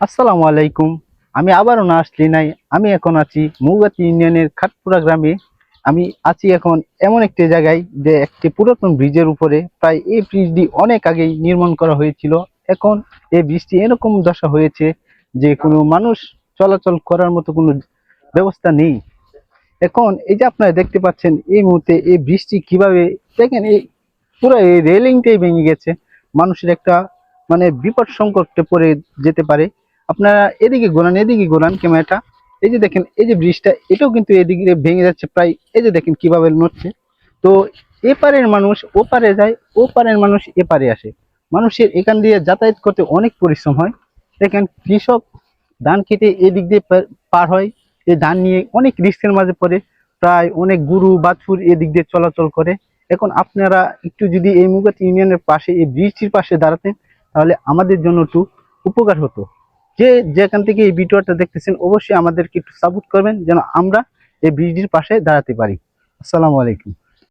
আসসালামু আলাইকুম। আমি আবারও না আসলি নাই। আমি এখন আছি মৌগাতি ইউনিয়নের খাটপুরা গ্রামে। আমি আছি এখন এমন একটি জায়গায় যে একটি পুরাতন ব্রিজের উপরে। প্রায় এই ব্রিজটি অনেক আগেই নির্মাণ করা হয়েছিল। এখন এই ব্রিজটি এরকম দশা হয়েছে যে কোনো মানুষ চলাচল করার মতো কোনো ব্যবস্থা নেই। এখন এই যে আপনারা দেখতে পাচ্ছেন এই মুহূর্তে এই বৃষ্টি কিভাবে, দেখেন এই পুরো এই রেলিংটাই ভেঙে গেছে। মানুষের একটা মানে বিপদ সংকটে পড়ে যেতে পারে। আপনারা এদিকে ঘোরান ক্যামেরাটা। এই যে দেখেন এই যে ব্রিজটা, এটাও কিন্তু এদিকে ভেঙে যাচ্ছে প্রায়। এই যে দেখেন কিভাবে নড়ছে। তো এপারের মানুষ ওপারে যায়, ওপারের মানুষ এপারে আসে। মানুষের এখান দিয়ে যাতায়াত করতে অনেক পরিশ্রম হয়। দেখেন কৃষক ধান খেতে এদিক দিয়ে পার হয়। এই ধান নিয়ে অনেক রিস্কের মাঝে পড়ে। প্রায় অনেক গরু বাছুর এদিক দিয়ে চলাচল করে। এখন আপনারা একটু যদি এই মুগাতি ইউনিয়নের পাশে এই ব্রিজটির পাশে দাঁড়াতেন, তাহলে আমাদের জন্য একটু উপকার হতো। যে যেখান থেকে এই ভিডিওটা দেখতেছেন অবশ্যই আমাদেরকে একটু সাপোর্ট করবেন যেন আমরা এই ব্রিজটির পাশে দাঁড়াতে পারি। আসসালামু আলাইকুম।